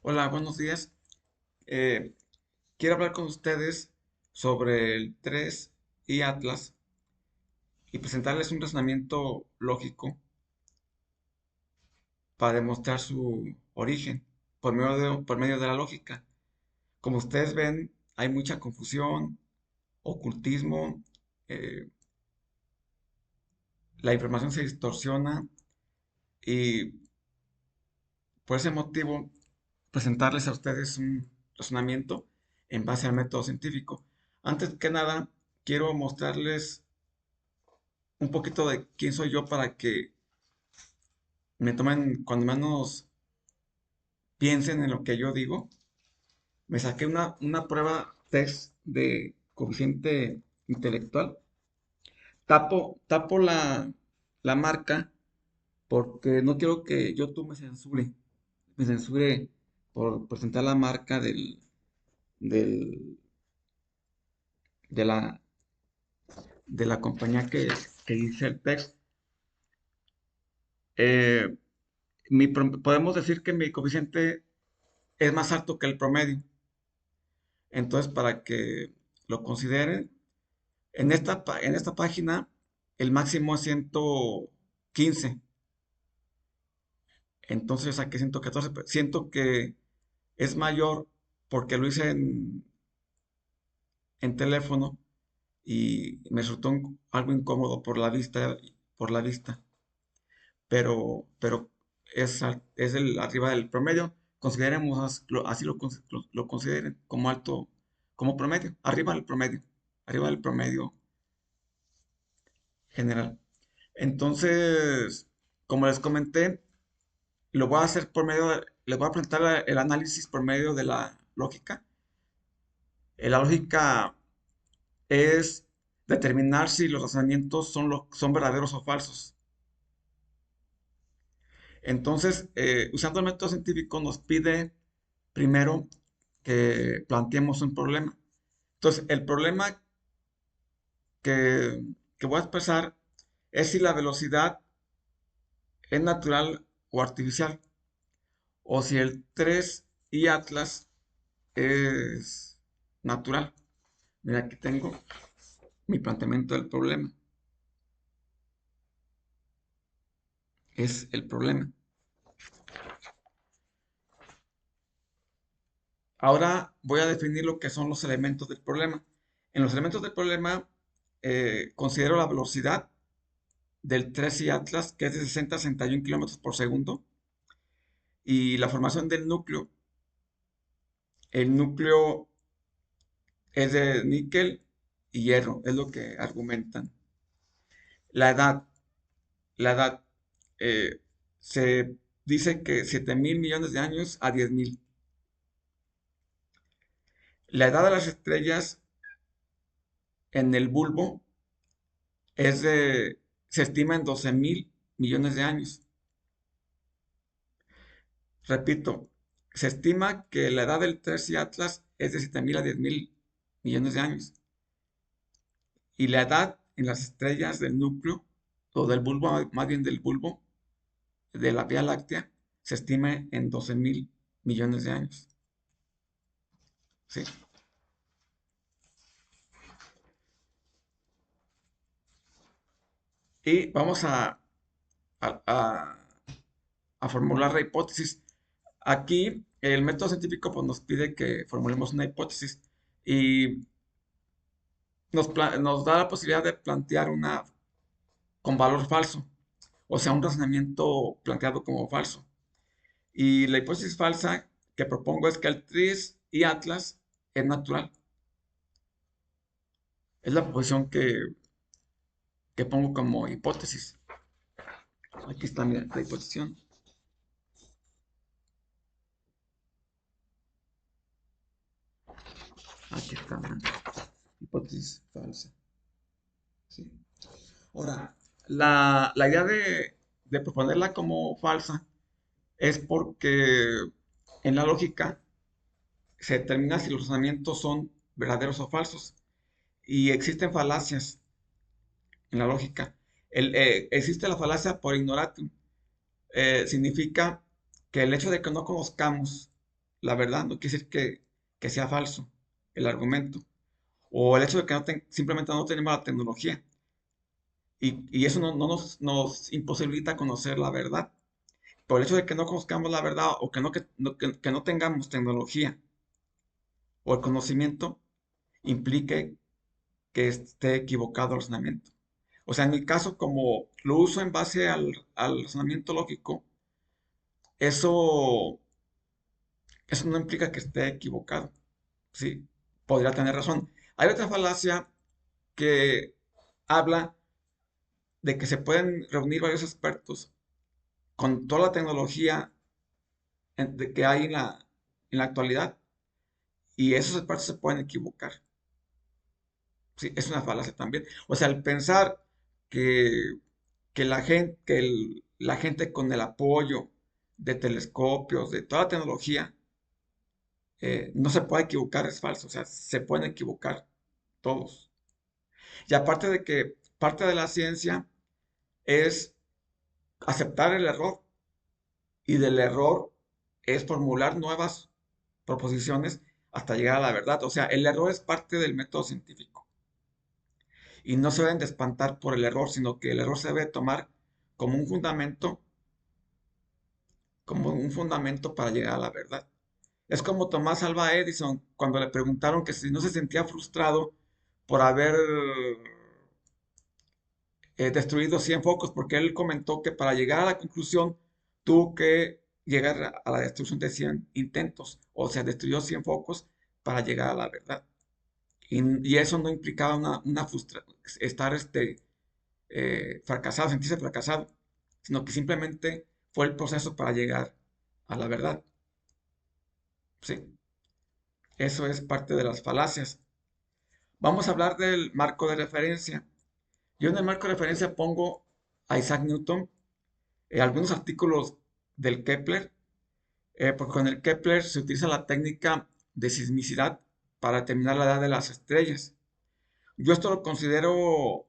Hola, buenos días. Eh, Quiero hablar con ustedes sobre el 3 y Atlas y presentarles un razonamiento lógico para demostrar su origen por medio de la lógica. Como ustedes ven, hay mucha confusión, ocultismo, eh, la información se distorsiona y por ese motivo presentarles a ustedes un razonamiento en base al método científico. Antes que nada, quiero mostrarles un poquito de quién soy yo para que me tomen, cuando menos piensen en lo que yo digo. Me saqué una prueba test de coeficiente intelectual. Tapo la marca porque no quiero que YouTube me censure por presentar la marca del, de la compañía que dice el test. Eh, Podemos decir que mi coeficiente es más alto que el promedio. Entonces, para que lo consideren, en esta página el máximo es 115. Entonces yo saqué 114. Siento que es mayor porque lo hice en teléfono y me resultó algo incómodo por la vista, pero es arriba del promedio. Consideremos así lo consideren como alto, como promedio, arriba del promedio general. Entonces, como les comenté, lo voy a hacer les voy a presentar el análisis por medio de la lógica. La lógica es determinar si los razonamientos son verdaderos o falsos. Entonces, usando el método científico nos pide primero que planteemos un problema. Entonces, el problema que, que voy a expresar es si la velocidad es natural o artificial, o si el 3 y Atlas es natural. Mira, aquí tengo mi planteamiento del problema. Es el problema. Ahora voy a definir lo que son los elementos del problema. En los elementos del problema considero la velocidad del 3 y Atlas, que es de 60 a 61 kilómetros por segundo, y la formación del núcleo. El núcleo es de níquel y hierro, es lo que argumentan. La edad, la edad, se dice que 7.000 millones de años a 10.000. La edad de las estrellas en el bulbo se estima en 12.000 millones de años. Repito, se estima que la edad del Tercio Atlas es de 7.000 a 10.000 millones de años. Y la edad en las estrellas del núcleo, o del bulbo, más bien del bulbo, de la Vía Láctea, se estima en 12.000 millones de años. ¿Sí? Y vamos a- a- a formular la hipótesis. Aquí el método científico pues, nos pide que formulemos una hipótesis y nos da la posibilidad de plantear una con valor falso, o sea, un razonamiento planteado como falso. Y la hipótesis falsa que propongo es que el tris y Atlas es natural. Es la posición que pongo como hipótesis. Aquí está mira, la hipótesis. Aquí está, mira, hipótesis falsa. ¿Sí? Ahora, la idea de proponerla como falsa es porque en la lógica se determina si los razonamientos son verdaderos o falsos. Y existen falacias en la lógica. Existe la falacia por ignorantum. Significa que el hecho de que no conozcamos la verdad, no quiere decir que sea falso el argumento. O el hecho de que simplemente no tenemos la tecnología. Y eso no nos imposibilita conocer la verdad. Por el hecho de que no conozcamos la verdad o que no tengamos tecnología o el conocimiento, implique que esté equivocado el razonamiento. O sea, en mi caso, como lo uso en base al razonamiento lógico, eso, eso no implica que esté equivocado. Sí, podría tener razón. Hay otra falacia que habla de que se pueden reunir varios expertos con toda la tecnología que hay en la actualidad y esos expertos se pueden equivocar. Sí, es una falacia también. O sea, el pensar que, la gente con el apoyo de telescopios, de toda la tecnología, no se puede equivocar es falso. O sea, se pueden equivocar todos. Y aparte de que parte de la ciencia es aceptar el error y del error es formular nuevas proposiciones hasta llegar a la verdad. O sea, el error es parte del método científico y no se deben de espantar por el error, sino que el error se debe tomar como un fundamento, como un fundamento para llegar a la verdad. Es como Tomás Alva Edison cuando le preguntaron que si no se sentía frustrado por haber destruido 100 focos, porque él comentó que para llegar a la conclusión tuvo que llegar a la destrucción de 100 intentos, o sea, destruyó 100 focos para llegar a la verdad. Y eso no implicaba una frustración, estar fracasado, sentirse fracasado, sino que simplemente fue el proceso para llegar a la verdad. Sí, eso es parte de las falacias. Vamos a hablar del marco de referencia. Yo en el marco de referencia pongo a Isaac Newton, algunos artículos del Kepler, porque con el Kepler se utiliza la técnica de sismicidad para determinar la edad de las estrellas. Yo esto lo considero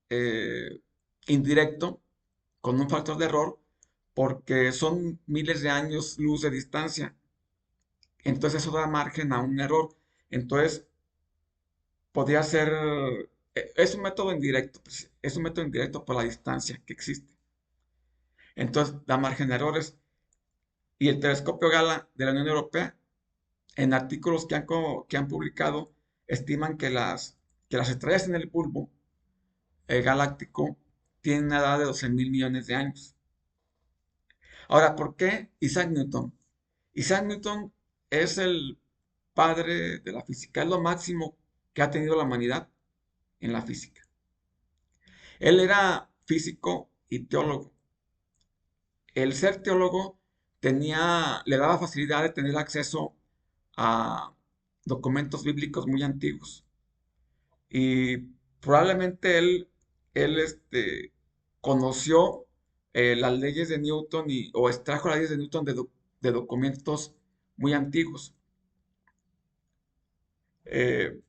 eh, indirecto, con un factor de error, porque son miles de años luz de distancia. Entonces eso da margen a un error. Entonces podría ser, es un método indirecto, pues, es un método indirecto por la distancia que existe. Entonces da margen a errores. Y el telescopio Gala de la Unión Europea, en artículos que han publicado, estiman que las estrellas en el bulbo galáctico tienen una edad de 12.000 millones de años. Ahora, ¿por qué Isaac Newton? Isaac Newton es el padre de la física, es lo máximo que ha tenido la humanidad en la física. Él era físico y teólogo. El ser teólogo le daba facilidad de tener acceso a documentos bíblicos muy antiguos. Y probablemente él conoció las leyes de Newton o extrajo las leyes de Newton de documentos muy antiguos. Eh,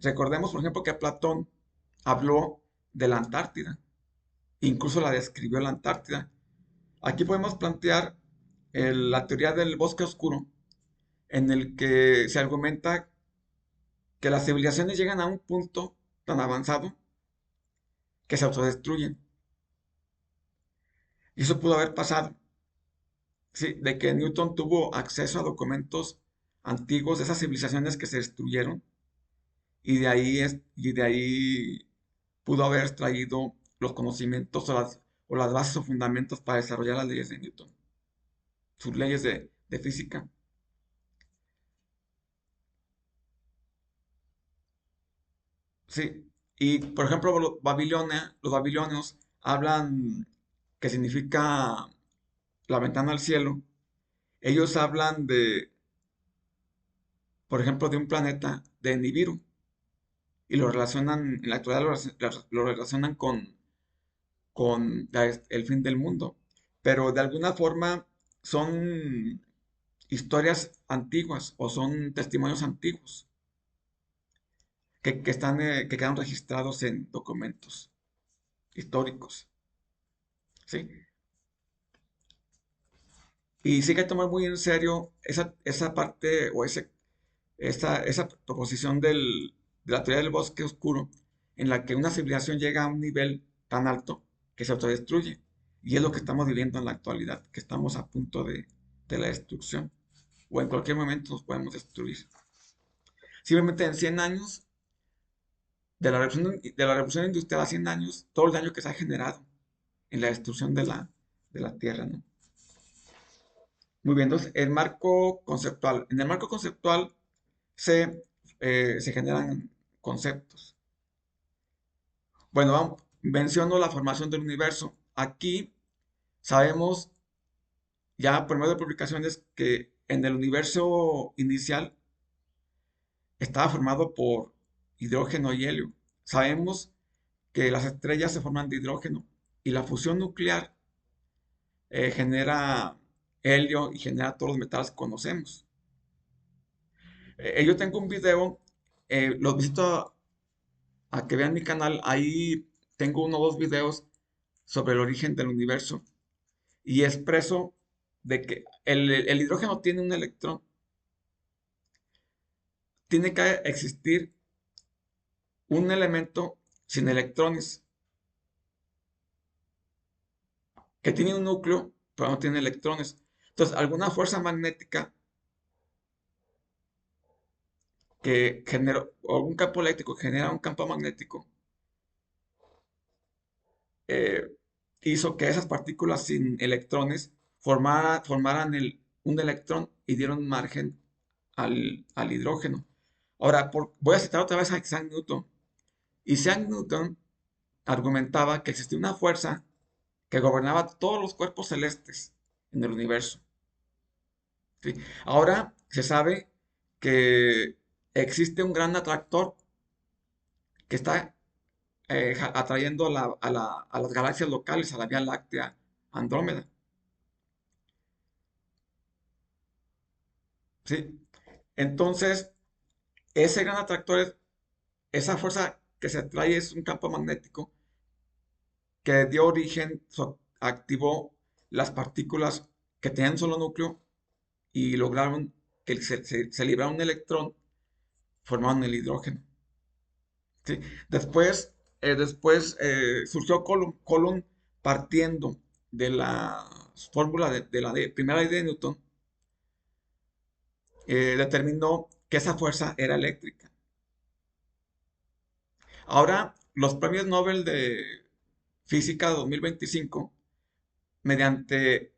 recordemos, por ejemplo, que Platón habló de la Antártida, incluso la describió la Antártida. Aquí podemos plantear la teoría del bosque oscuro, en el que se argumenta que las civilizaciones llegan a un punto tan avanzado que se autodestruyen. Y eso pudo haber pasado, sí, de que Newton tuvo acceso a documentos antiguos de esas civilizaciones que se destruyeron y de ahí pudo haber extraído los conocimientos o las bases o fundamentos para desarrollar las leyes de Newton, sus leyes de física. Sí, y por ejemplo, los babilonios hablan que significa la ventana al cielo. Ellos hablan por ejemplo, de un planeta de Nibiru y lo relacionan, en la actualidad lo relacionan con el fin del mundo. Pero de alguna forma son historias antiguas o son testimonios antiguos que quedan registrados en documentos históricos. ¿Sí? Y sí hay que tomar muy en serio esa parte o esa proposición de la teoría del bosque oscuro, en la que una civilización llega a un nivel tan alto que se autodestruye. Y es lo que estamos viviendo en la actualidad, que estamos a punto de la destrucción. O en cualquier momento nos podemos destruir. Simplemente en 100 años, de la revolución industrial a 100 años, todo el daño que se ha generado en la destrucción de la Tierra, ¿no? Muy bien, entonces el marco conceptual. En el marco conceptual se generan conceptos. Bueno, menciono la formación del universo. Aquí sabemos ya por medio de publicaciones que en el universo inicial estaba formado por hidrógeno y helio. Sabemos que las estrellas se forman de hidrógeno y la fusión nuclear genera helio y genera todos los metales que conocemos. Yo tengo un video, los visito a que vean mi canal, ahí tengo uno o dos videos sobre el origen del universo y expreso de que el hidrógeno tiene un electrón. Tiene que existir un elemento sin electrones que tiene un núcleo, pero no tiene electrones. Entonces, alguna fuerza magnética que genera, o algún campo eléctrico que genera un campo magnético, eh, hizo que esas partículas sin electrones formaran un electrón y dieron margen al hidrógeno. Ahora, voy a citar otra vez a Isaac Newton. Isaac Newton argumentaba que existía una fuerza que gobernaba todos los cuerpos celestes en el universo. ¿Sí? Ahora se sabe que existe un gran atractor que está atrayendo a las galaxias locales, a la Vía Láctea Andrómeda. ¿Sí? Entonces, ese gran atractor, esa fuerza que se atrae es un campo magnético que dio origen, activó las partículas que tenían un solo núcleo y lograron que se librara un electrón, formaron el hidrógeno. ¿Sí? Después surgió Coulomb partiendo de la fórmula de la primera ley de Newton, determinó que esa fuerza era eléctrica. Ahora, los premios Nobel de Física 2025, mediante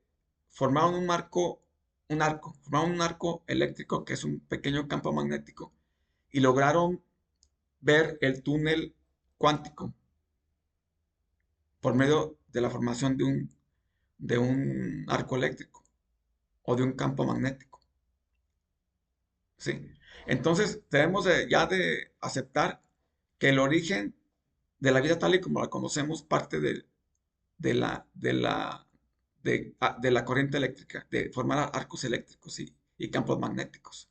formaron formaron un arco eléctrico que es un pequeño campo magnético y lograron ver el túnel cuántico por medio de la formación de un arco eléctrico o de un campo magnético. ¿Sí? Entonces, debemos ya de aceptar que el origen de la vida tal y como la conocemos parte de la corriente eléctrica, de formar arcos eléctricos y campos magnéticos.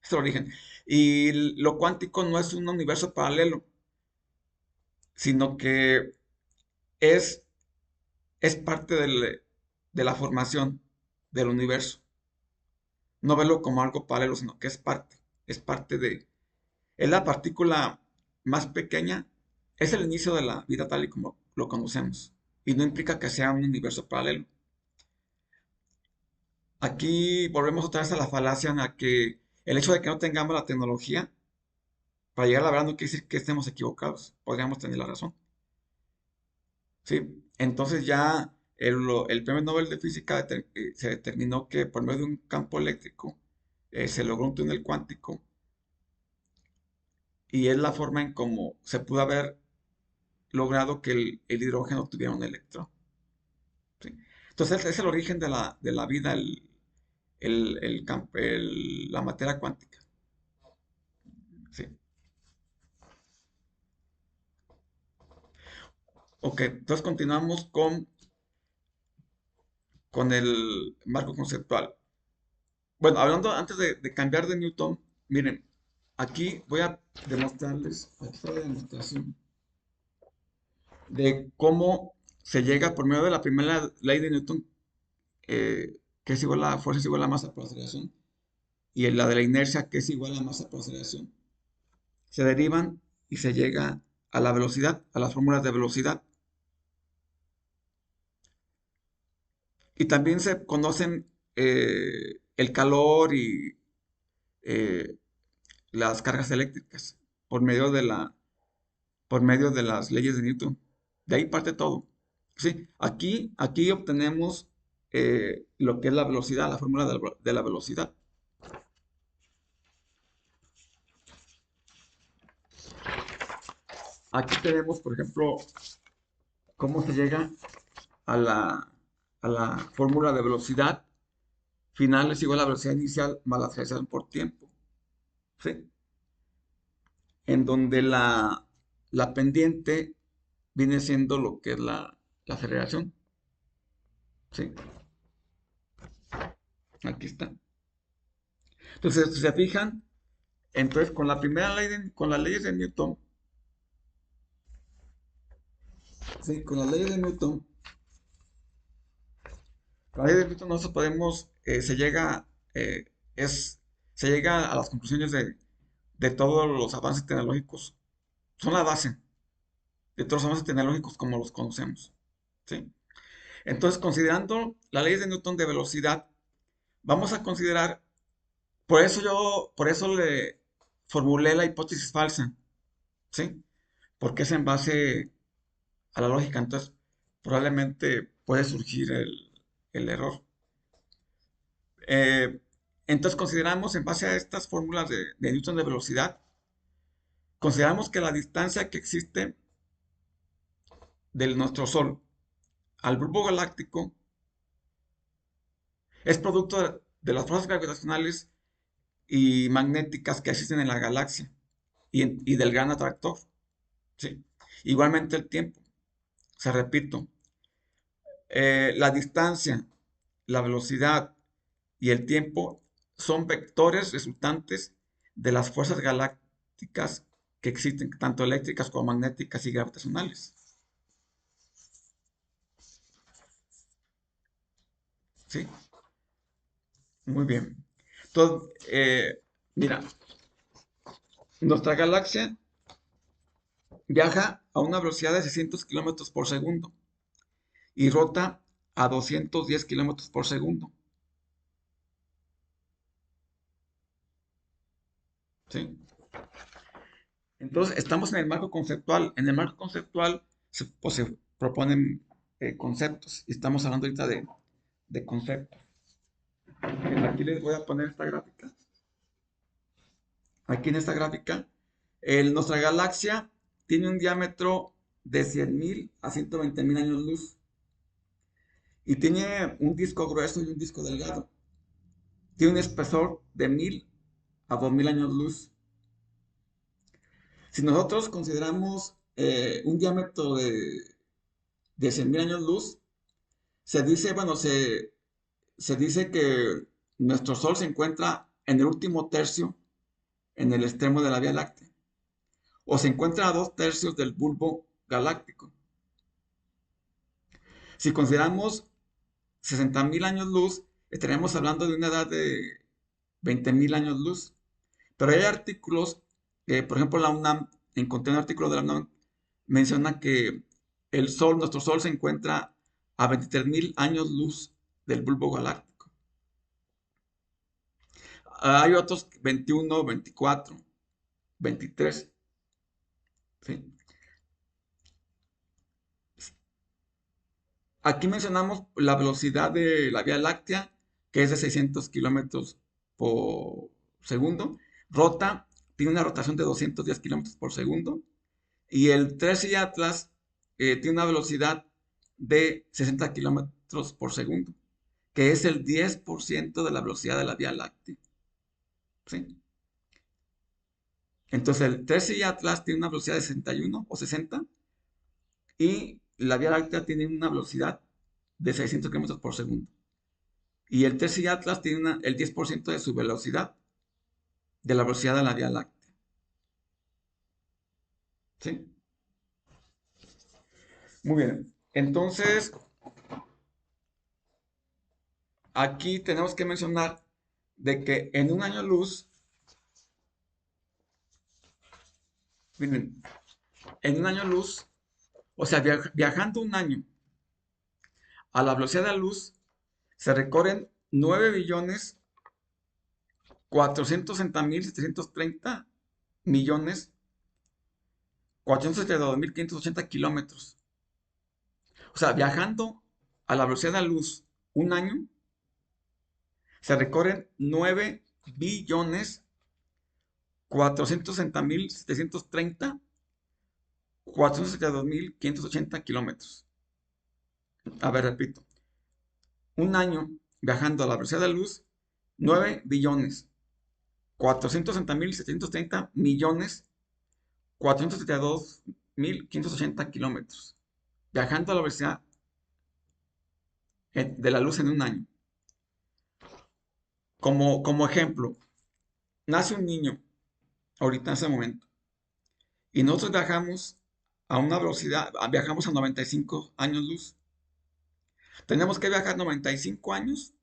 Es el origen. Y lo cuántico no es un universo paralelo, sino que es, es parte de la formación del universo. No verlo como algo paralelo, sino que es la partícula más pequeña, es el inicio de la vida tal y como lo conocemos. Y no implica que sea un universo paralelo. Aquí volvemos otra vez a la falacia en la que el hecho de que no tengamos la tecnología para llegar a la verdad no quiere decir que estemos equivocados. Podríamos tener la razón. ¿Sí? Entonces ya el premio Nobel de Física se determinó que por medio de un campo eléctrico se logró un túnel cuántico y es la forma en cómo se pudo haber logrado que el hidrógeno tuviera un electrón. ¿Sí? Entonces es el origen de la vida, la materia cuántica. ¿Sí? Ok, entonces continuamos con el marco conceptual. Bueno, hablando antes de cambiar de Newton, miren, aquí voy a demostrarles, aquí está la demostración de cómo se llega por medio de la primera ley de Newton. que es igual a fuerza es igual a masa por aceleración, y la de la inercia, que es igual a masa por aceleración, se derivan y se llega a la velocidad, a las fórmulas de velocidad. Y también se conocen el calor y eh, las cargas eléctricas por medio por medio de las leyes de Newton. De ahí parte todo. Sí, aquí obtenemos lo que es la velocidad, la fórmula de la velocidad. Aquí tenemos, por ejemplo, cómo se llega a a la fórmula de velocidad final es igual a la velocidad inicial más la aceleración por tiempo. ¿Sí? En donde la pendiente viene siendo lo que es la aceleración. ¿Sí? Aquí está. Entonces, si se fijan, entonces con la primera ley, con las leyes de Newton, ¿sí? Con las leyes de Newton, con las leyes de Newton nosotros podemos, eh, es, se llega a las conclusiones de todos los avances tecnológicos. Son la base de todos los avances tecnológicos como los conocemos. ¿Sí? Entonces, considerando las leyes de Newton de velocidad, vamos a considerar, por eso le formulé la hipótesis falsa, ¿sí? Porque es en base a la lógica, entonces probablemente puede surgir el error. Eh, entonces consideramos, en base a estas fórmulas de Newton de velocidad, consideramos que la distancia que existe de nuestro Sol al bulbo galáctico es producto de las fuerzas gravitacionales y magnéticas que existen en la galaxia y del gran atractor. ¿Sí? Igualmente el tiempo. Se repito, la distancia, la velocidad y el tiempo son vectores resultantes de las fuerzas galácticas que existen, tanto eléctricas como magnéticas y gravitacionales. ¿Sí? Muy bien. Entonces, mira, nuestra galaxia viaja a una velocidad de 600 kilómetros por segundo y rota a 210 kilómetros por segundo. ¿Sí? Entonces, estamos en el marco conceptual. En el marco conceptual pues, se proponen conceptos y estamos hablando ahorita de conceptos. Bien, aquí les voy a poner esta gráfica. Aquí en esta gráfica, nuestra galaxia tiene un diámetro de 100.000 a 120.000 años luz y tiene un disco grueso y un disco delgado. Tiene un espesor de 1.000 a 2.000 años luz. Si nosotros consideramos un diámetro de 100.000 años luz, se dice, bueno, se dice que nuestro Sol se encuentra en el último tercio, en el extremo de la Vía Láctea, o se encuentra a 2 tercios del bulbo galáctico. Si consideramos 60.000 años luz, estaríamos hablando de una edad de 20.000 años luz. Pero hay artículos, por ejemplo, la UNAM, encontré un artículo de la UNAM, menciona que el Sol, nuestro Sol, se encuentra a 23.000 años luz del bulbo galáctico. Hay otros 21, 24, 23. ¿Sí? Aquí mencionamos la velocidad de la Vía Láctea, que es de 600 kilómetros por segundo. Rota, tiene una rotación de 210 kilómetros por segundo. Y el 13 Atlas tiene una velocidad de 60 kilómetros por segundo, que es el 10% de la velocidad de la Vía Láctea. ¿Sí? Entonces el 13 Atlas tiene una velocidad de 61 o 60 y la Vía Láctea tiene una velocidad de 600 kilómetros por segundo. Y el Tesla Atlas tiene el 10% de su velocidad, de la velocidad de la Vía Láctea. ¿Sí? Muy bien. Entonces, aquí tenemos que mencionar de que en un año luz, miren, en un año luz, o sea, viajando un año a la velocidad de la luz, se recorren 9.470.730.472.580 kilómetros. O sea, viajando a la velocidad de la luz un año, se recorren 9.470.730.472.580 kilómetros. A ver, repito. Un año viajando a la velocidad de la luz, 9.460.730.472.580 kilómetros. Viajando a la velocidad de la luz en un año. Como ejemplo, nace un niño ahorita en ese momento y nosotros viajamos a una velocidad, viajamos a 95 años luz. Tenemos que viajar 95 años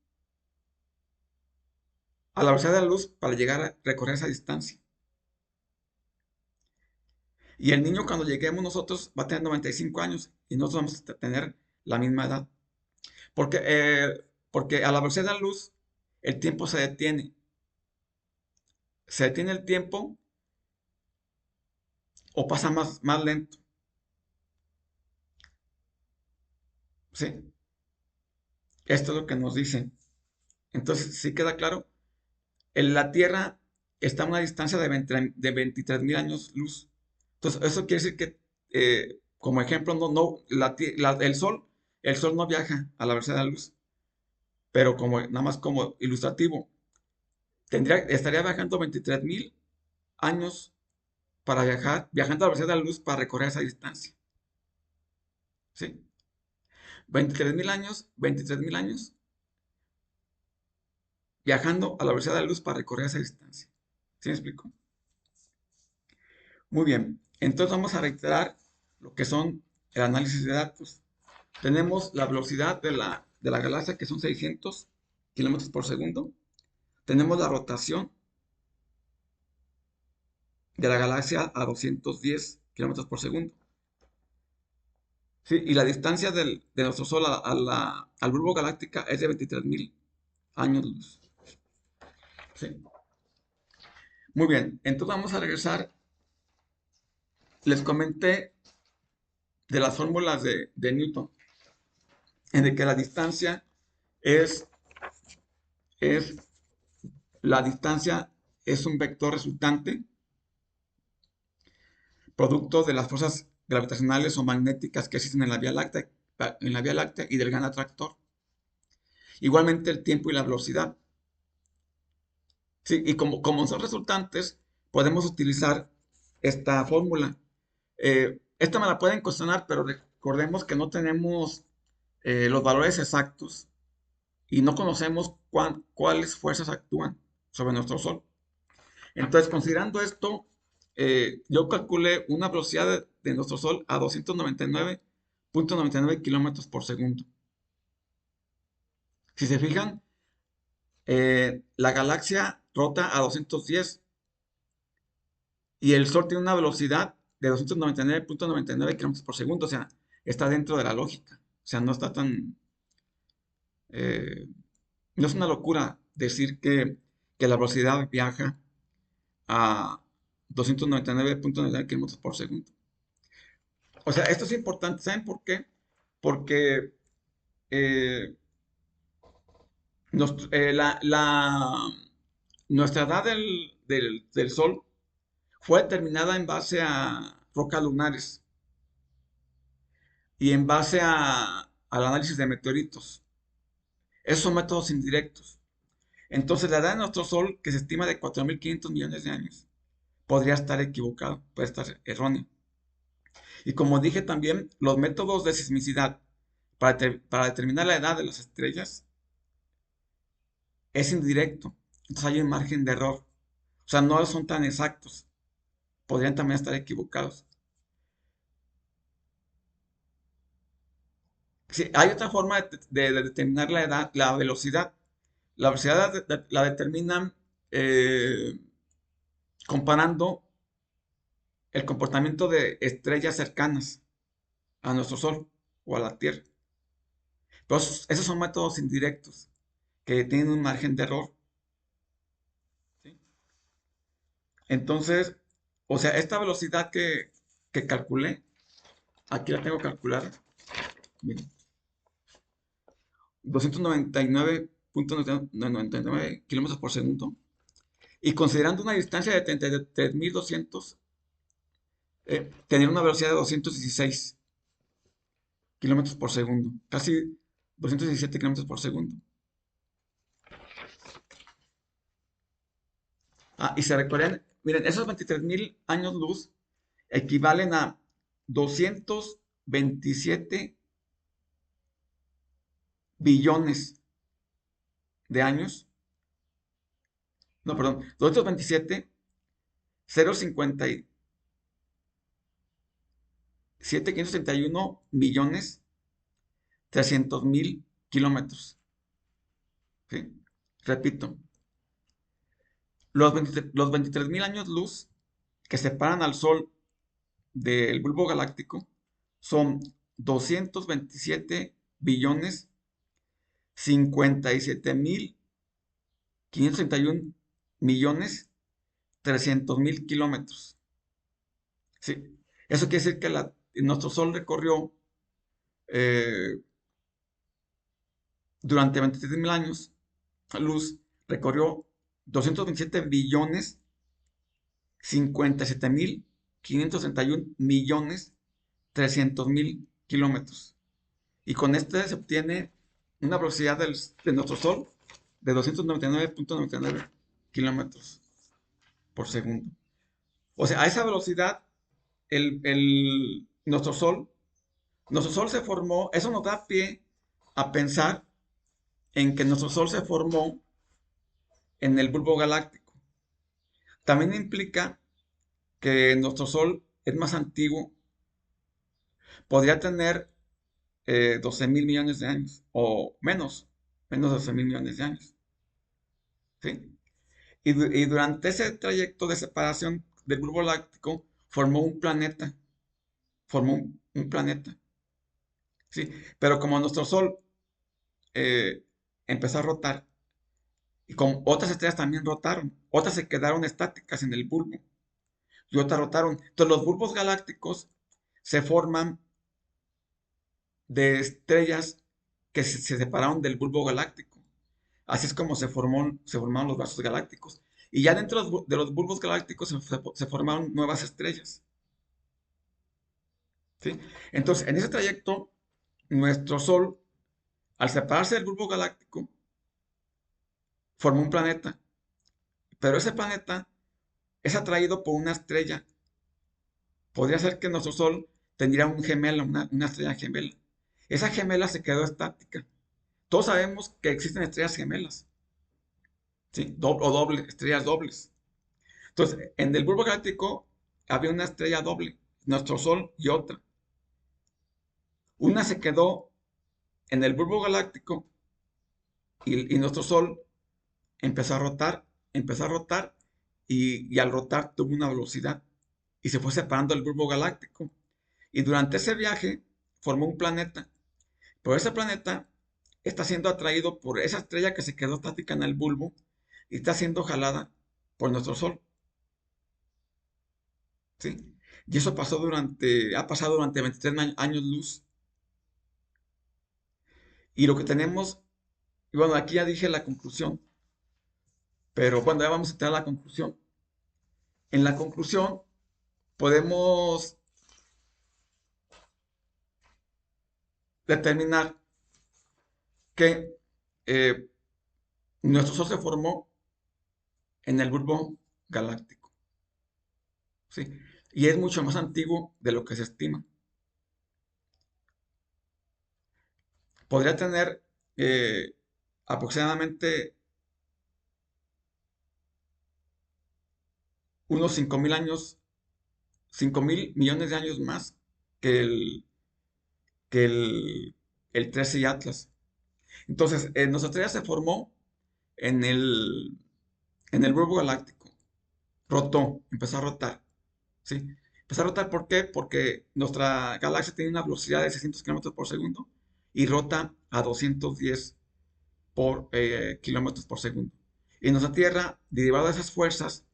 a la velocidad de la luz para llegar a recorrer esa distancia. Y el niño cuando lleguemos nosotros va a tener 95 años y nosotros vamos a tener la misma edad. Porque a la velocidad de la luz el tiempo se detiene. Se detiene el tiempo o pasa más lento. ¿Sí? Esto es lo que nos dicen. Entonces, ¿sí queda claro? La Tierra está a una distancia de 23.000 años luz. Entonces, eso quiere decir que, como ejemplo, el Sol no viaja a la velocidad de la luz, pero nada más como ilustrativo, estaría viajando 23.000 años viajando a la velocidad de la luz para recorrer esa distancia. ¿Sí? 23.000 años viajando a la velocidad de la luz para recorrer esa distancia. ¿Sí me explico? Muy bien. Entonces vamos a reiterar lo que son el análisis de datos. Tenemos la velocidad de la galaxia, que son 600 kilómetros por segundo. Tenemos la rotación de la galaxia a 210 kilómetros por segundo. Sí, y la distancia de nuestro Sol al bulbo galáctica es de 23.000 años luz. Sí. Muy bien, entonces vamos a regresar. Les comenté de las fórmulas de Newton, en el que la distancia es, es, la distancia es un vector resultante, producto de las fuerzas gravitacionales o magnéticas que existen en la Vía Láctea y del gran atractor. Igualmente el tiempo y la velocidad. Sí, y como son resultantes, podemos utilizar esta fórmula. Esta me la pueden cuestionar, pero recordemos que no tenemos los valores exactos y no conocemos cuáles fuerzas actúan sobre nuestro Sol. Entonces, considerando esto, yo calculé una velocidad de nuestro Sol a 299.99 kilómetros por segundo. Si se fijan, la galaxia rota a 210 y el Sol tiene una velocidad de 299.99 kilómetros por segundo. O sea, está dentro de la lógica. O sea, no está tan... eh, no es una locura decir que la velocidad viaja a 299.99 kilómetros por segundo. O sea, esto es importante. ¿Saben por qué? Porque eh, nuestra edad del Sol fue determinada en base a rocas lunares y en base al análisis de meteoritos. Esos son métodos indirectos. Entonces, la edad de nuestro Sol, que se estima de 4.500 millones de años, podría estar equivocado, puede estar erróneo. Y como dije también, los métodos de sismicidad para determinar la edad de las estrellas es indirecto. Entonces hay un margen de error. O sea, no son tan exactos. Podrían también estar equivocados. Sí, hay otra forma de determinar la edad, la velocidad, La velocidad la determinan comparando el comportamiento de estrellas cercanas a nuestro Sol o a la Tierra. Pero esos son métodos indirectos que tienen un margen de error. ¿Sí? Entonces, o sea, esta velocidad que calculé, aquí la tengo calculada, miren, 299.99 kilómetros por segundo. Y considerando una distancia de 33.200, tener una velocidad de 216 kilómetros por segundo, casi 217 kilómetros por segundo. Y se recorren, miren, esos 23.000 años luz equivalen a 227 billones de años. No, perdón, 227, 057.531 millones 300.000 kilómetros. ¿Sí? Repito, los 23.000 años luz que separan al Sol del bulbo galáctico son 227 billones 57.531 millones 300.000 kilómetros. ¿Sí? Eso quiere decir que nuestro Sol recorrió durante 23.000 años luz, recorrió 227 billones 57.531 millones 300.000 kilómetros. Y con este se obtiene una velocidad de nuestro Sol de 299.99 kilómetros por segundo. O sea, a esa velocidad, nuestro Sol se formó, eso nos da pie a pensar en que nuestro Sol se formó en el bulbo galáctico. También implica que nuestro Sol es más antiguo, podría tener 12.000 millones de años o menos de 12.000 millones de años. ¿Sí? Y durante ese trayecto de separación del bulbo galáctico formó un planeta, formó un planeta. ¿Sí? Pero como nuestro Sol eh, empezó a rotar, y como otras estrellas también rotaron, otras se quedaron estáticas en el bulbo y otras rotaron. Entonces los bulbos galácticos se forman de estrellas que se separaron del bulbo galáctico. Así es como se formaron los vasos galácticos. Y ya dentro de los bulbos galácticos se formaron nuevas estrellas. ¿Sí? Entonces, en ese trayecto, nuestro Sol, al separarse del bulbo galáctico, formó un planeta. Pero ese planeta es atraído por una estrella. Podría ser que nuestro Sol tendría un gemelo, una estrella gemela. Esa gemela se quedó estática. Todos sabemos que existen estrellas gemelas, ¿sí? Estrellas dobles. Entonces, en el bulbo galáctico había una estrella doble, nuestro Sol y otra. Una se quedó en el bulbo galáctico y nuestro Sol empezó a rotar y al rotar tuvo una velocidad y se fue separando del bulbo galáctico. Y durante ese viaje formó un planeta. Pero ese planeta está siendo atraído por esa estrella que se quedó estática en el bulbo y está siendo jalada por nuestro Sol. ¿Sí? Y eso ha pasado durante 23 años luz. Y lo que tenemos, y bueno, aquí ya dije la conclusión, pero bueno, ya vamos a entrar a la conclusión. En la conclusión podemos determinar que eh, nuestro Sol se formó en el bulbo galáctico. ¿Sí? Y es mucho más antiguo de lo que se estima. Podría tener aproximadamente unos 5.000 años, 5.000 millones de años más que el 13 y Atlas. Entonces, nuestra estrella se formó en en el bulbo galáctico. Rotó, empezó a rotar, ¿sí? Empezó a rotar, ¿por qué? Porque nuestra galaxia tiene una velocidad de 600 kilómetros por segundo y rota a 210 kilómetros por segundo. Y nuestra Tierra, derivada de esas fuerzas,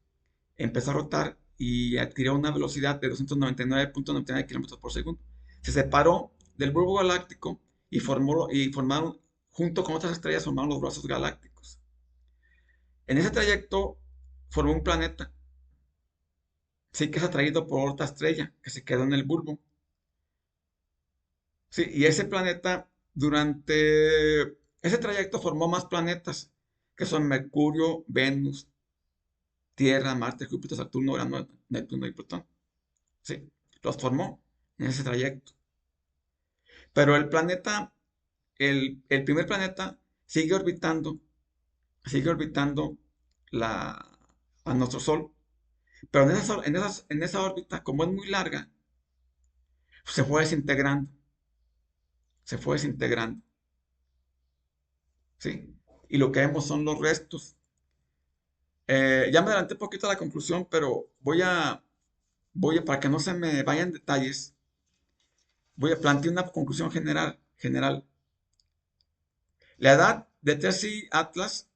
empezó a rotar y adquirió una velocidad de 299,99 kilómetros por segundo. Se separó del bulbo galáctico y formaron, junto con otras estrellas, formaron los brazos galácticos. En ese trayecto formó un planeta, sí, que es atraído por otra estrella que se quedó en el bulbo. Sí, y ese planeta, durante ese trayecto, formó más planetas, que son Mercurio, Venus, Tierra, Marte, Júpiter, Saturno, Urano, Neptuno y Plutón. Sí, los formó en ese trayecto. Pero el planeta, el primer planeta, sigue orbitando la, a nuestro Sol. Pero en esa órbita, como es muy larga, se fue desintegrando, se fue desintegrando, ¿sí? Y lo que vemos son los restos. Ya me adelanté un poquito a la conclusión, pero para que no se me vayan detalles, voy a plantear una conclusión general. La edad de Tessie Atlas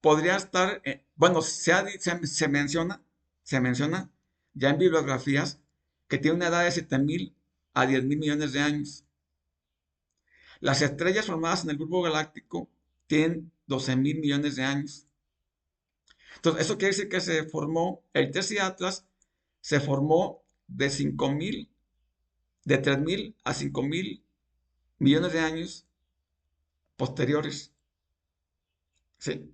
podría estar, bueno, se menciona ya en bibliografías que tiene una edad de 7.000 a 10.000 millones de años. Las estrellas formadas en el bulbo galáctico tienen 12.000 millones de años. Entonces, eso quiere decir que el Tessie Atlas se formó de 3.000 a 5.000 millones de años posteriores. Sí.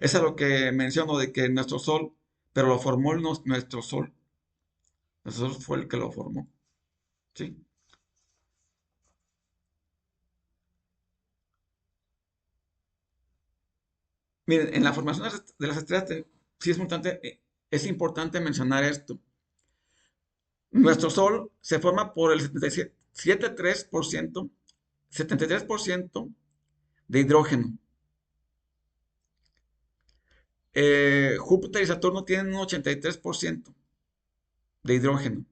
Eso es lo que menciono de que nuestro Sol, pero lo formó nuestro Sol. Nuestro Sol fue el que lo formó. ¿Sí? Miren, en la formación de las estrellas, sí es importante mencionar esto. Nuestro Sol se forma por el 73% de hidrógeno. Júpiter y Saturno tienen un 83% de hidrógeno.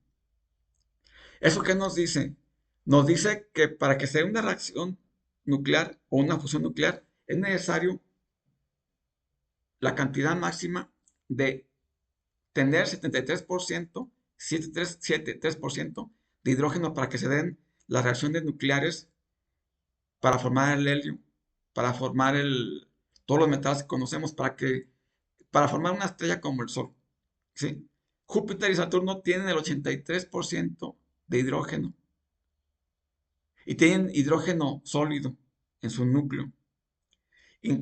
¿Eso qué nos dice? Nos dice que para que se dé una reacción nuclear o una fusión nuclear es necesario la cantidad máxima de tener 73% de hidrógeno para que se den las reacciones nucleares para formar el helio, para formar todos los metales que conocemos, para formar una estrella como el Sol. ¿Sí? Júpiter y Saturno tienen el 83% de hidrógeno y tienen hidrógeno sólido en su núcleo.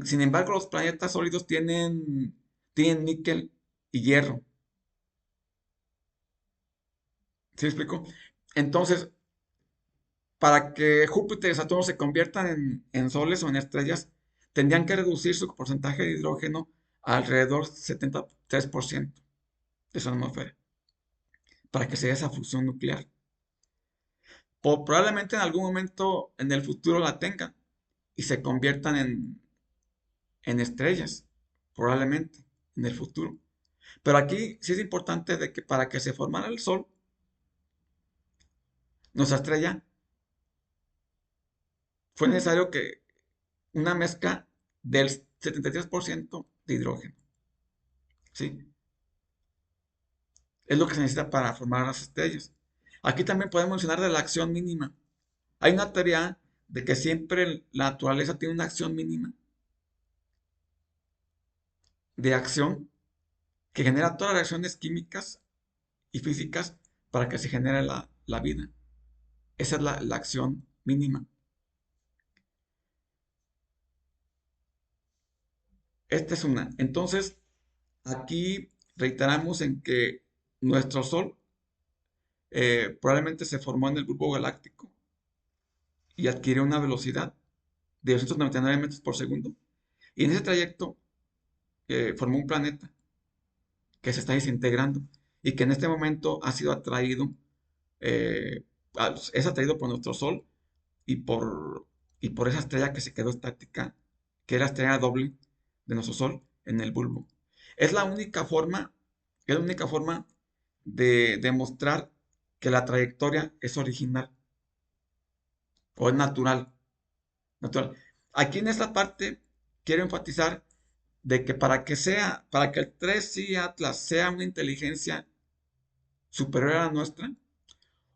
Sin embargo, los planetas sólidos tienen níquel y hierro. ¿Sí me explico? Entonces, para que Júpiter y Saturno se conviertan en soles o en estrellas, tendrían que reducir su porcentaje de hidrógeno a alrededor del 73% de su atmósfera para que se dé esa fusión nuclear. Probablemente en algún momento en el futuro la tengan y se conviertan en estrellas, probablemente en el futuro. Pero aquí sí es importante de que para que se formara el Sol, nuestra estrella, fue necesario que una mezcla del 73% de hidrógeno. ¿Sí? Es lo que se necesita para formar las estrellas. Aquí también podemos mencionar de la acción mínima. Hay una teoría de que siempre la naturaleza tiene una acción mínima de acción que genera todas las reacciones químicas y físicas para que se genere la vida. Esa es la acción mínima. Esta es una. Entonces, aquí reiteramos en que nuestro Sol probablemente se formó en el bulbo galáctico y adquirió una velocidad de 299 metros por segundo. Y en ese trayecto formó un planeta que se está desintegrando y que en este momento ha sido atraído, eh, es atraído por nuestro Sol y por esa estrella que se quedó estática que es la estrella doble de nuestro Sol en el bulbo. Es la única forma, es la única forma de demostrar que la trayectoria es original o es natural. Natural. Aquí en esta parte quiero enfatizar de que para que el 3i Atlas sea una inteligencia superior a la nuestra,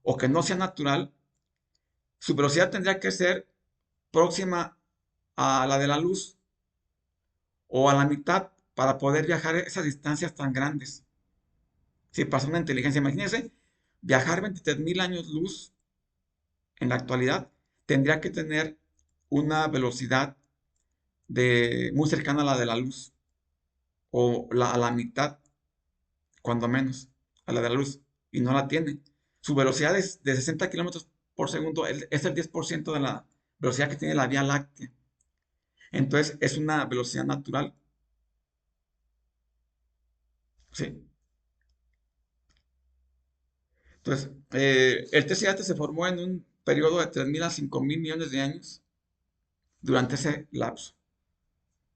o que no sea natural, su velocidad tendría que ser próxima a la de la luz o a la mitad para poder viajar esas distancias tan grandes. Si pasa una inteligencia, imagínense, viajar 23.000 años luz en la actualidad tendría que tener una velocidad muy cercana a la de la luz o a la mitad, cuando menos, a la de la luz, y no la tiene. Su velocidad es de 60 kilómetros por segundo, es el 10% de la velocidad que tiene la Vía Láctea. Entonces es una velocidad natural. Sí. Entonces, el TCAT se formó en un periodo de 3.000 a 5.000 millones de años durante ese lapso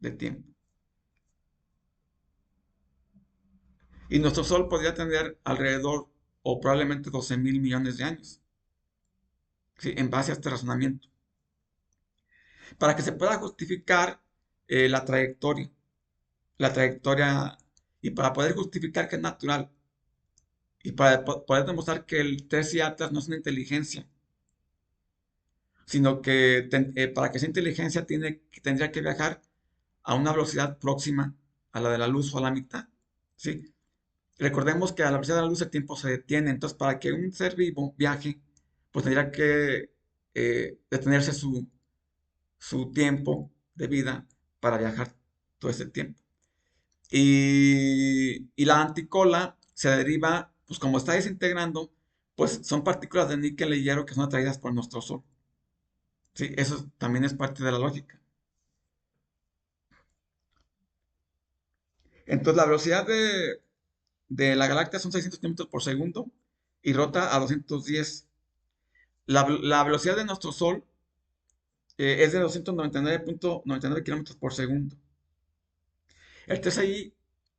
de tiempo. Y nuestro Sol podría tener alrededor o probablemente 12.000 millones de años, ¿sí? En base a este razonamiento. Para que se pueda justificar la trayectoria, y para poder justificar que es natural, y para poder demostrar que el 3i Atlas no es una inteligencia, sino que para que sea inteligencia tendría que viajar a una velocidad próxima a la de la luz o a la mitad, ¿sí? Recordemos que a la velocidad de la luz el tiempo se detiene, entonces para que un ser vivo viaje, pues tendría que detenerse su tiempo de vida para viajar todo ese tiempo. Y la anticola se deriva, pues como está desintegrando, pues son partículas de níquel y hierro que son atraídas por nuestro Sol. Sí, eso también es parte de la lógica. Entonces la velocidad de la galaxia son 600 kilómetros por segundo y rota a 210. La velocidad de nuestro Sol es de 299.99 kilómetros por segundo. El 3i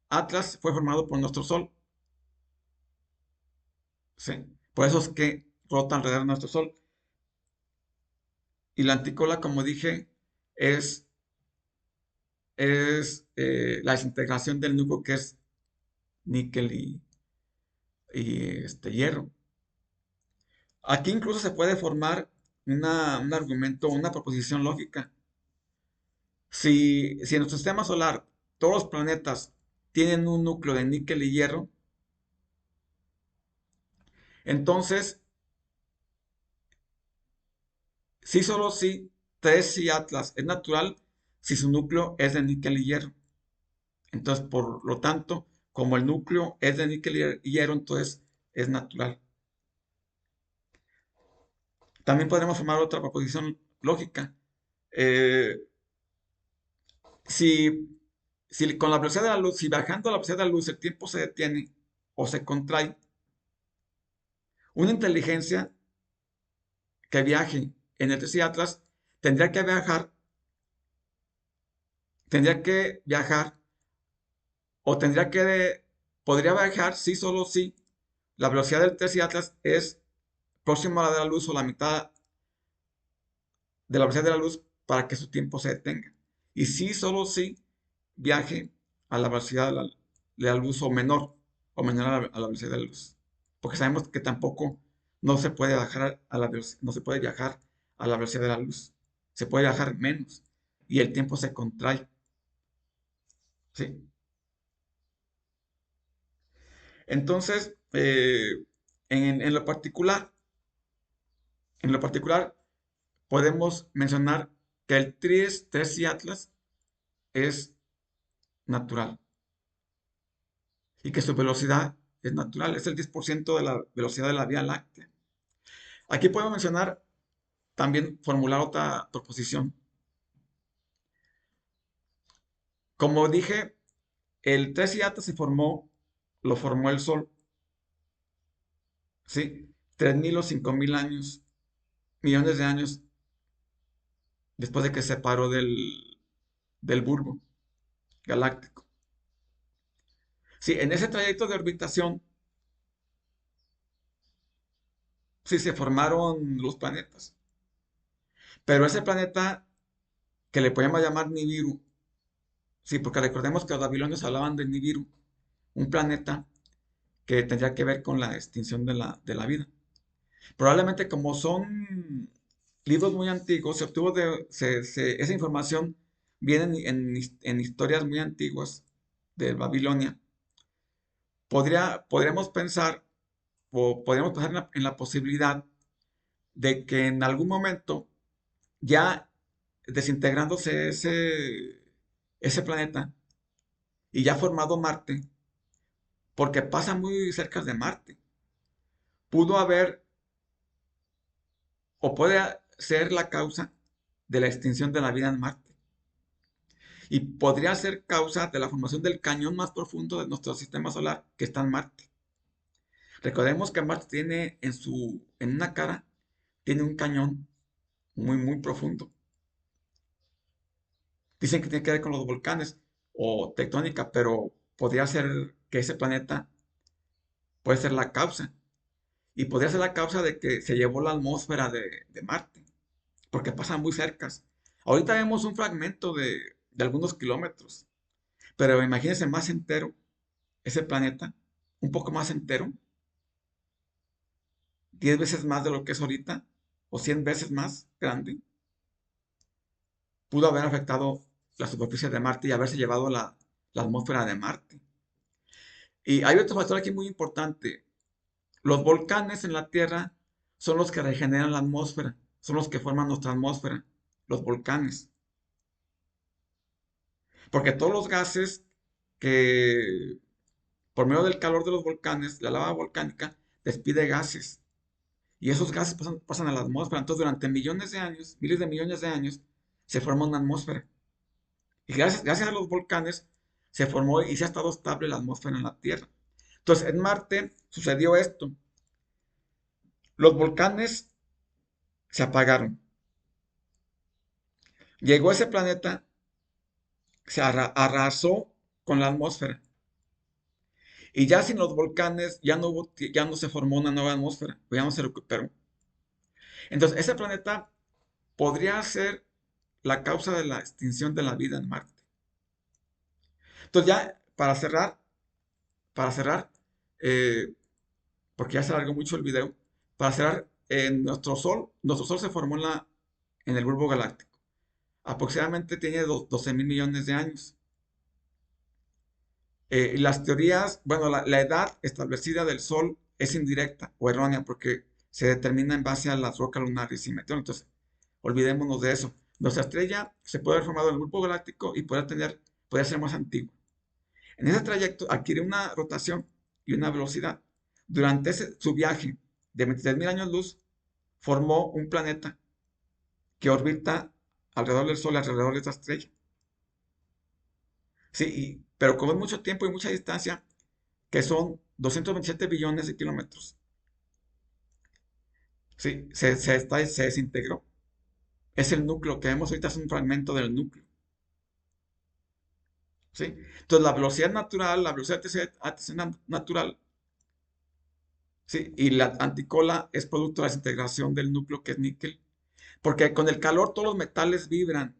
Atlas fue formado por nuestro Sol. ¿Sí? Por eso es que rota alrededor de nuestro Sol. Y la anticola, como dije, es, es la desintegración del núcleo que es níquel y hierro. Aquí incluso se puede formar un argumento, una proposición lógica. Si en nuestro sistema solar todos los planetas tienen un núcleo de níquel y hierro, entonces, sí solo si 3i Atlas es natural si su núcleo es de níquel y hierro. Entonces, por lo tanto, como el núcleo es de níquel y hierro, entonces es natural. También podremos formar otra proposición lógica. Eh, si, si con la velocidad de la luz, si bajando a la velocidad de la luz el tiempo se detiene o se contrae, una inteligencia que viaje en el TC Atlas tendría que viajar o podría viajar si solo si la velocidad del TC Atlas es próxima a la de la luz o la mitad de la velocidad de la luz para que su tiempo se detenga. Y si solo si viaje a la velocidad de la luz o menor a la velocidad de la luz. Porque sabemos que tampoco no se puede bajar no se puede viajar a la velocidad de la luz. Se puede viajar menos y el tiempo se contrae. ¿Sí? Entonces, en lo particular, en lo particular, podemos mencionar que el TRIES Atlas es natural y que su velocidad es natural, es el 10% de la velocidad de la Vía Láctea. Aquí puedo mencionar también formular otra proposición. Como dije, el 3 Iata lo formó el Sol, ¿sí? 3.000 o 5.000 millones de años después de que se separó del bulbo galáctico. Sí, en ese trayecto de orbitación, sí se formaron los planetas. Pero ese planeta que le podemos llamar Nibiru, sí, porque recordemos que los babilonios hablaban de Nibiru, un planeta que tendría que ver con la extinción de la vida. Probablemente como son libros muy antiguos, se obtuvo esa información viene en historias muy antiguas de Babilonia. Podríamos pensar o podríamos pensar en la posibilidad de que en algún momento, ya desintegrándose ese planeta y ya formado Marte, porque pasa muy cerca de Marte, pudo haber o puede ser la causa de la extinción de la vida en Marte. Y podría ser causa de la formación del cañón más profundo de nuestro sistema solar, que está en Marte. Recordemos que Marte tiene en una cara, tiene un cañón muy, muy profundo. Dicen que tiene que ver con los volcanes o tectónica, pero podría ser que ese planeta puede ser la causa. Y podría ser la causa de que se llevó la atmósfera de Marte, porque pasan muy cercas. Ahorita vemos un fragmento de algunos kilómetros, pero imagínense más entero ese planeta, un poco más entero, 10 veces más de lo que es ahorita, o 100 veces más grande, pudo haber afectado la superficie de Marte y haberse llevado la atmósfera de Marte. Y hay otro factor aquí muy importante. Los volcanes en la Tierra son los que regeneran la atmósfera, son los que forman nuestra atmósfera, los volcanes. Porque todos los gases que, por medio del calor de los volcanes, la lava volcánica despide gases. Y esos gases pasan a la atmósfera. Entonces, durante millones de años, miles de millones de años, se forma una atmósfera. Y gracias a los volcanes se formó y se ha estado estable la atmósfera en la Tierra. Entonces, en Marte sucedió esto. Los volcanes se apagaron. Llegó ese planeta, se arrasó con la atmósfera. Y ya sin los volcanes, ya no se formó una nueva atmósfera, ya no se recuperó. Entonces, ese planeta podría ser la causa de la extinción de la vida en Marte. Entonces, ya para cerrar, eh, porque ya se alargó mucho el video, para cerrar, nuestro Sol se formó en el bulbo galáctico. Aproximadamente tiene 12 mil millones de años. Y las teorías, bueno, la edad establecida del Sol es indirecta o errónea porque se determina en base a las rocas lunares y meteoritos. Entonces, olvidémonos de eso. Nuestra estrella se puede haber formado en el bulbo galáctico y puede ser más antigua. En ese trayecto adquiere una rotación y una velocidad. Durante su viaje de 23.000 años luz, formó un planeta que orbita alrededor del Sol, alrededor de esta estrella. Sí, pero como es mucho tiempo y mucha distancia, que son 227 billones de kilómetros. Sí, se desintegró. Es el núcleo que vemos ahorita, es un fragmento del núcleo. ¿Sí? Entonces, la velocidad natural, la velocidad ATC natural, ¿sí? Y la anticola es producto de la desintegración del núcleo que es níquel. Porque con el calor todos los metales vibran.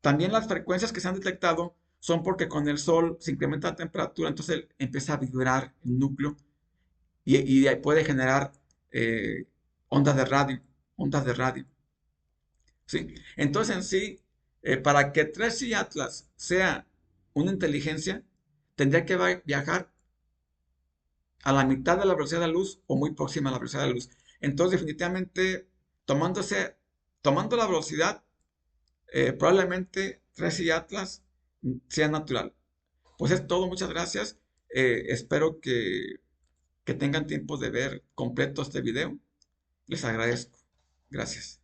También las frecuencias que se han detectado son porque con el sol se incrementa la temperatura, entonces empieza a vibrar el núcleo y puede generar eh, ondas de radio, ondas de radio. ¿Sí? Entonces en sí, para que Tracy Atlas sea una inteligencia, tendría que viajar a la mitad de la velocidad de la luz o muy próxima a la velocidad de la luz. Entonces definitivamente, tomando la velocidad, probablemente Tracy Atlas sea natural. Pues es todo, muchas gracias. Espero que tengan tiempo de ver completo este video. Les agradezco. Gracias.